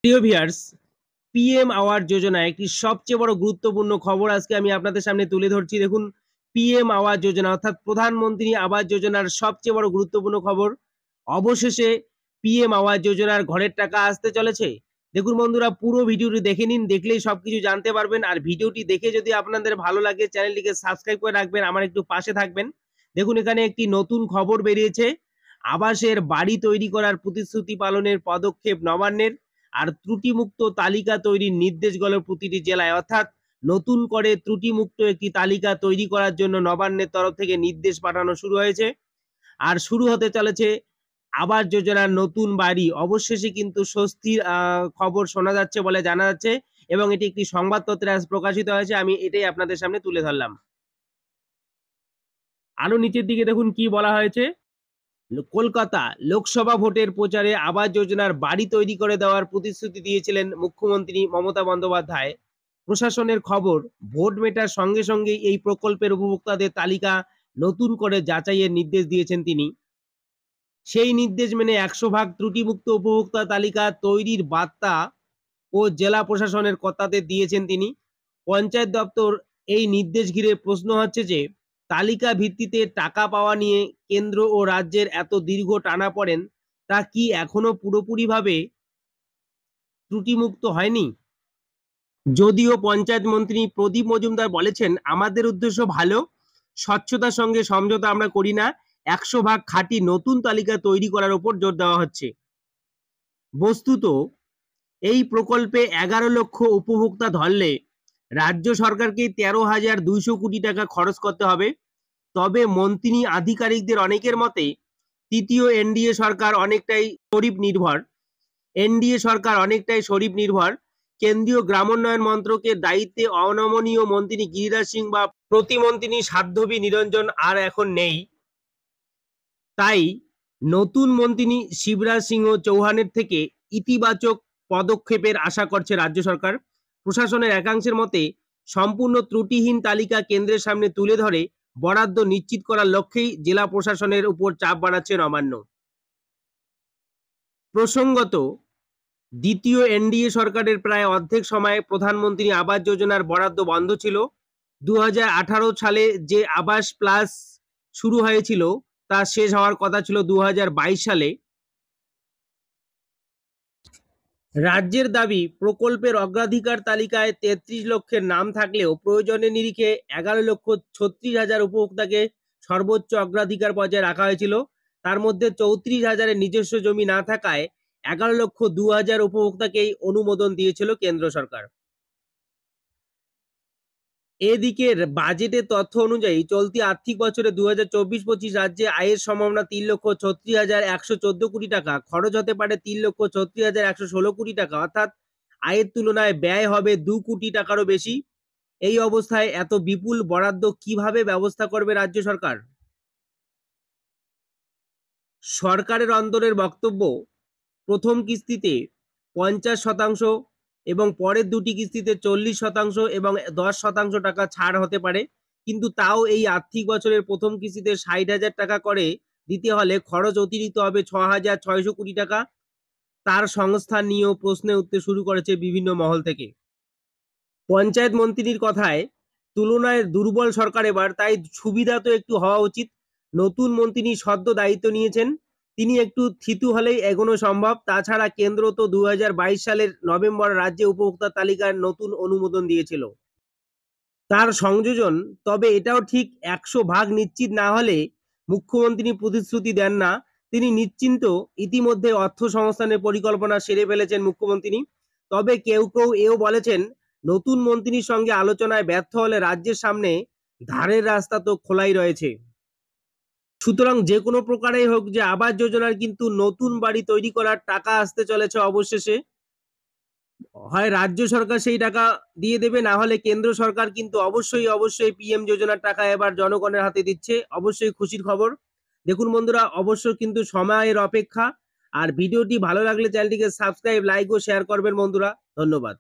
প্রিয় viewers, PM আওয়াজ যোজনা একটি সবচেয়ে বড় গুরুত্বপূর্ণ খবর আজকে আমি আপনাদের সামনে তুলে ধরছি। দেখুন, পিএম আওয়াজ যোজনা অর্থাৎ প্রধানমন্ত্রী আবাস যোজনার সবচেয়ে বড় গুরুত্বপূর্ণ খবর। অবশেষে পিএম আওয়াজ যোজনার ঘরের টাকা আসতে চলেছে। দেখুন বন্ধুরা, পুরো ভিডিওটি দেখে নিন, দেখলেই সবকিছু জানতে পারবেন। আর ভিডিওটি দেখে যদি আপনাদের ভালো লাগে চ্যানেলটিকে সাবস্ক্রাইব করে রাখবেন, আমার একটু পাশে থাকবেন। দেখুন, এখানে একটি নতুন খবর বেরিয়েছে। আবাসের বাড়ি তৈরি করার প্রতিশ্রুতি পালনের পদক্ষেপ নবান্নের। আর ত্রুটিমুক্ত তালিকা তৈরির নির্দেশ গেল প্রতিটি জেলায়, অর্থাৎ নতুন করে ত্রুটিমুক্ত একটি তালিকা তৈরি করার জন্য নবান্নের তরফ থেকে নির্দেশ পাঠানো শুরু হয়েছে। আর শুরু হতে চলেছে আবাস যোজনার নতুন বাড়ি। অবশেষে কিন্তু স্বস্তির খবর শোনা যাচ্ছে বলে জানা যাচ্ছে, এবং এটি একটি সংবাদপত্রে আজ প্রকাশিত হয়েছে। আমি এটাই আপনাদের সামনে তুলে ধরলাম। আরো নিচের দিকে দেখুন কি বলা হয়েছে। কলকাতা লোকসভা ভোটের প্রচারে আবাস যোজনার বাড়ি তৈরি করে দেওয়ার প্রতিশ্রুতি দিয়েছিলেন মুখ্যমন্ত্রী মমতা বন্দ্যোপাধ্যায়। প্রশাসনের খবর, ভোট মেটার সঙ্গে সঙ্গে এই প্রকল্পের উপভোক্তাদের তালিকা নতুন করে যাচাইয়ের নির্দেশ দিয়েছেন তিনি। সেই নির্দেশ মেনে 100% ত্রুটিমুক্ত উপভোক্তা তালিকা তৈরির বার্তা ও জেলা প্রশাসনের কর্তাদের দিয়েছেন তিনি। পঞ্চায়েত দপ্তর এই নির্দেশ ঘিরে প্রশ্ন হচ্ছে যে, তালিকা ভিত্তিতে টাকা পাওয়া নিয়ে কেন্দ্র ও রাজ্যের এত দীর্ঘ টানাপোড়েন, তা কি এখনো পুরোপুরিভাবে ত্রুটিমুক্ত হয়নি? যদিও পঞ্চায়েত মন্ত্রী প্রদীপ মজুমদার বলেছেন, আমাদের উদ্দেশ্য ভালো, স্বচ্ছতার সঙ্গে সমঝোতা আমরা করি না, 100% খাঁটি নতুন তালিকা তৈরি করার উপর জোর দেওয়া হচ্ছে। বস্তুত এই প্রকল্পে 11 লক্ষ উপভোক্তা ধরলে রাজ্য সরকারকে 13,200 কোটি টাকা খরচ করতে হবে। তবে মন্ত্রী আধিকারিকদের অনেকের মতে তৃতীয় এনডিএ সরকার অনেকটাই শরীফ নির্ভর। কেন্দ্রীয় গ্রামোন্নয়ন মন্ত্রকের দায়িত্বে অনমনীয় মন্ত্রী গিরিরাজ সিং বা প্রতিমন্ত্রী সাধ্বী নিরঞ্জন আর এখন নেই। তাই নতুন মন্ত্রী শিবরাজ সিংহ চৌহানের থেকে ইতিবাচক পদক্ষেপের আশা করছে রাজ্য সরকার। প্রশাসনের একাংশের মতে সম্পূর্ণ ত্রুটিহীন তালিকা কেন্দ্রের সামনে তুলে ধরে বরাদ্দ নিশ্চিত করার লক্ষ্যেই জেলা প্রশাসনের উপর চাপ বাড়াচ্ছে নবান্ন। প্রসঙ্গত, দ্বিতীয় এনডিএ সরকারের প্রায় অর্ধেক সময়ে প্রধানমন্ত্রী আবাস যোজনার বরাদ্দ বন্ধ ছিল। 2018 সালে যে আবাস প্লাস শুরু হয়েছিল তা শেষ হওয়ার কথা ছিল 2022 সালে। রাজ্যের দাবি, প্রকল্পের অগ্রাধিকার তালিকায় 33 লক্ষের নাম থাকলেও প্রয়োজনের নিরিখে 11,36,000 উপভোক্তাকে সর্বোচ্চ অগ্রাধিকার পর্যায়ে রাখা হয়েছিল। তার মধ্যে 34,000-এর নিজস্ব জমি না থাকায় 11,02,000 উপভোক্তাকেই অনুমোদন দিয়েছিল কেন্দ্র সরকার। এদিকে বাজেটের তথ্য অনুযায়ী চলতি আর্থিক বছরে 2024-25 রাজ্যে আয়ের সম্ভাবনা 3,36,114 কোটি টাকা, খরচ হতে পারে 3,36,116 কোটি টাকা, অর্থাৎ আয়ের তুলনায় ব্যয় হবে 2 কোটি টাকারও বেশি। এই অবস্থায় এত বিপুল বরাদ্দ কিভাবে ব্যবস্থা করবে রাজ্য সরকার? সরকারের অন্দরের বক্তব্য, প্রথম কিস্তিতে 50% এবং পরের দুটি কিস্তিতে 40% এবং 10% টাকা ছাড় হতে পারে। কিন্তু তাও এই আর্থিক বছরের প্রথম কিস্তিতে 60,000 টাকা করে দিতে হলে খরচ অতিরিক্ত হবে 6,600 কোটি টাকা। তার সংস্থান নিয়েও প্রশ্ন উঠতে শুরু করেছে বিভিন্ন মহল থেকে। পঞ্চায়েত মন্ত্রীর কথায়, তুলনায় দুর্বল সরকার এবার, তাই সুবিধা তো একটু হওয়া উচিত। নতুন মন্ত্রী সদ্য দায়িত্ব নিয়েছেন, তিনি একটু থিতু হলেই এগোনো সম্ভব। তাছাড়া কেন্দ্র তো 2022 সালের নভেম্বর রাজ্যে উপভোক্তা তালিকার নতুন অনুমোদন দিয়েছিল। তার সংযোজন, তবে এটাও ঠিক 100% নিশ্চিত না হলে মুখ্যমন্ত্রী প্রতিশ্রুতি দেন না। তিনি নিশ্চিন্ত, ইতিমধ্যে অর্থ সংস্থানের পরিকল্পনা সেরে ফেলেছেন মুখ্যমন্ত্রী। তবে কেউ কেউ এও বলেছেন, নতুন মন্ত্রীর সঙ্গে আলোচনায় ব্যর্থ হলে রাজ্যের সামনে ধারের রাস্তা তো খোলাই রয়েছে। সুতরাং যে কোনো প্রকারেই হোক, যে আবাস যোজনার কিন্তু নতুন বাড়ি তৈরি করার টাকা আসতে চলেছে অবশেষে। হয় রাজ্য সরকার সেই টাকা দিয়ে দেবে, না হলে কেন্দ্র সরকার কিন্তু অবশ্যই পিএম যোজনার টাকা এবার জনগণের হাতে দিচ্ছে। অবশ্যই খুশির খবর। দেখুন বন্ধুরা, অবশ্যই কিন্তু সময়ের অপেক্ষা। আর ভিডিওটি ভালো লাগলে চ্যানেলটিকে সাবস্ক্রাইব, লাইক ও শেয়ার করবেন বন্ধুরা। ধন্যবাদ।